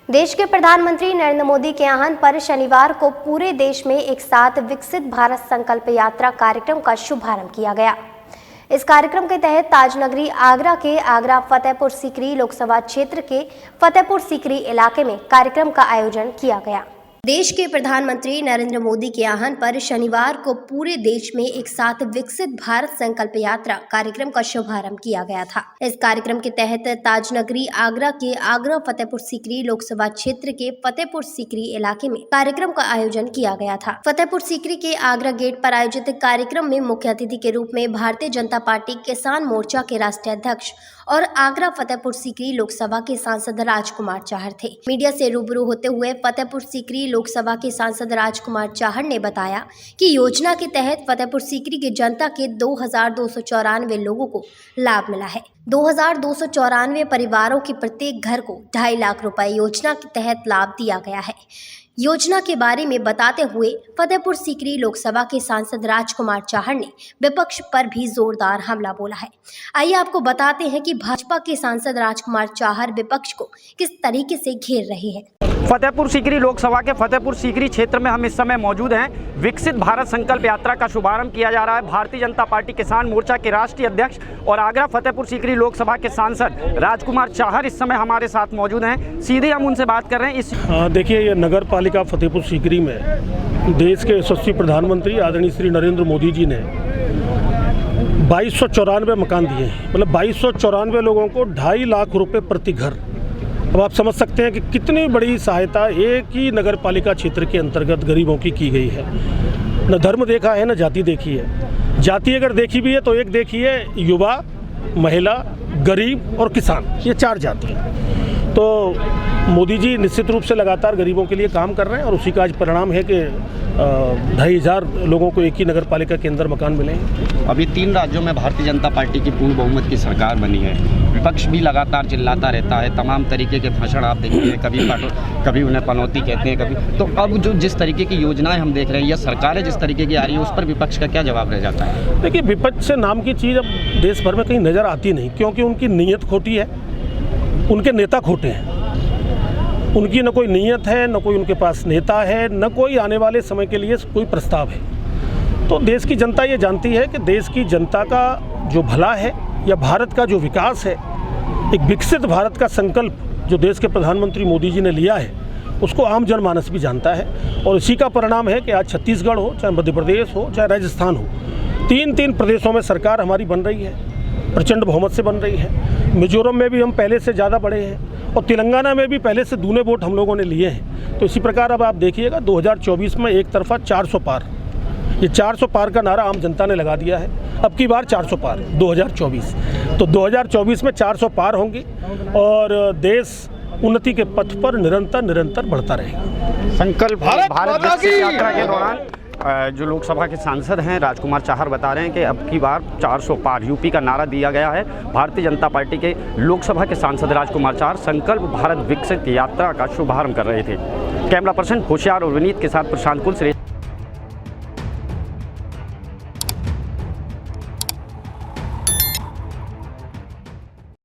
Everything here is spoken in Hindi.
देश के प्रधानमंत्री नरेंद्र मोदी के आह्वान पर शनिवार को पूरे देश में एक साथ विकसित भारत संकल्प यात्रा कार्यक्रम का शुभारंभ किया गया। इस कार्यक्रम के तहत ताजनगरी आगरा के आगरा फतेहपुर सीकरी लोकसभा क्षेत्र के फतेहपुर सीकरी इलाके में कार्यक्रम का आयोजन किया गया। देश के प्रधानमंत्री नरेंद्र मोदी के आह्वान पर शनिवार को पूरे देश में एक साथ विकसित भारत संकल्प यात्रा कार्यक्रम का शुभारंभ किया गया था। इस कार्यक्रम के तहत ताजनगरी आगरा के आगरा फतेहपुर सीकरी लोकसभा क्षेत्र के फतेहपुर सीकरी इलाके में कार्यक्रम का आयोजन किया गया था। फतेहपुर सीकरी के आगरा गेट पर आयोजित कार्यक्रम में मुख्य अतिथि के रूप में भारतीय जनता पार्टी किसान मोर्चा के राष्ट्रीय अध्यक्ष और आगरा फतेहपुर सीकरी लोकसभा के सांसद राजकुमार चाहर थे। मीडिया से रूबरू होते हुए फतेहपुर सीकरी लोकसभा के सांसद राजकुमार चाहर ने बताया कि योजना के तहत फतेहपुर सीकरी की जनता के 2294 लोगों को लाभ मिला है। 2294 परिवारों के प्रत्येक घर को 2.5 लाख रुपए योजना के तहत लाभ दिया गया है। योजना के बारे में बताते हुए फतेहपुर सीकरी लोकसभा के सांसद राजकुमार चाहर ने विपक्ष पर भी जोरदार हमला बोला है। आइए आपको बताते हैं कि भाजपा के सांसद राजकुमार चाहर विपक्ष को किस तरीके से घेर रहे हैं। फतेहपुर सीकरी लोकसभा के फतेहपुर सीकरी क्षेत्र में हम इस समय मौजूद हैं। विकसित भारत संकल्प यात्रा का शुभारंभ किया जा रहा है। भारतीय जनता पार्टी किसान मोर्चा के राष्ट्रीय अध्यक्ष और आगरा फतेहपुर सीकरी लोकसभा के सांसद राजकुमार चाहर इस समय हमारे साथ मौजूद हैं। सीधे हम उनसे बात कर रहे हैं। देखिए, ये नगर पालिका फतेहपुर सीकरी में देश के यशस्वी प्रधानमंत्री आदरणीय श्री नरेंद्र मोदी जी ने 2294 मकान दिए हैं। मतलब 2294 लोगों को 2.5 लाख रुपए प्रति घर। अब आप समझ सकते हैं कि कितनी बड़ी सहायता एक ही नगर पालिका क्षेत्र के अंतर्गत गरीबों की गई है। न धर्म देखा है, न जाति देखी है। जाति अगर देखी भी है तो एक देखी है युवा, महिला, गरीब और किसान, ये 4 जाति हैं। तो मोदी जी निश्चित रूप से लगातार गरीबों के लिए काम कर रहे हैं और उसी का आज परिणाम है कि 2,500 लोगों को एक ही नगर पालिका के अंदर मकान मिले हैं। अभी 3 राज्यों में भारतीय जनता पार्टी की पूर्ण बहुमत की सरकार बनी है। विपक्ष भी लगातार चिल्लाता रहता है, तमाम तरीके के भाषण आप देखिए, कभी उन्हें पनौती कहते हैं, कभी। तो अब जो जिस तरीके की योजनाएं हम देख रहे हैं या सरकारें जिस तरीके की आ रही है, उस पर विपक्ष का क्या जवाब रह जाता है? देखिए, विपक्ष से नाम की चीज़ अब देश भर में कहीं नज़र आती नहीं, क्योंकि उनकी नीयत खोटी है, उनके नेता खोटे हैं। उनकी न कोई नीयत है, न कोई उनके पास नेता है, न कोई आने वाले समय के लिए कोई प्रस्ताव है। तो देश की जनता ये जानती है कि देश की जनता का जो भला है या भारत का जो विकास है, एक विकसित भारत का संकल्प जो देश के प्रधानमंत्री मोदी जी ने लिया है, उसको आम जनमानस भी जानता है। और इसी का परिणाम है कि आज छत्तीसगढ़ हो, चाहे मध्य प्रदेश हो, चाहे राजस्थान हो, 3 प्रदेशों में सरकार हमारी बन रही है, प्रचंड बहुमत से बन रही है। मिजोरम में भी हम पहले से ज़्यादा बढ़े हैं और तेलंगाना में भी पहले से दूने वोट हम लोगों ने लिए हैं। तो इसी प्रकार अब आप देखिएगा 2024 में एक तरफा 400 पार, ये 400 पार का नारा आम जनता ने लगा दिया है। अब की बार 400 पार 2024, तो 2024 में 400 पार होंगी और देश उन्नति के पथ पर निरंतर बढ़ता रहेगा। संकल्प भारत विकसित यात्रा के दौरान जो लोकसभा के सांसद हैं राजकुमार चाहर बता रहे हैं कि अब की बार 400 पार यूपी का नारा दिया गया है। भारतीय जनता पार्टी के लोकसभा के सांसद राजकुमार चाहर संकल्प भारत विकसित यात्रा का शुभारंभ कर रहे थे। कैमरा पर्सन होशियार और विनीत के साथ प्रशांत कुल।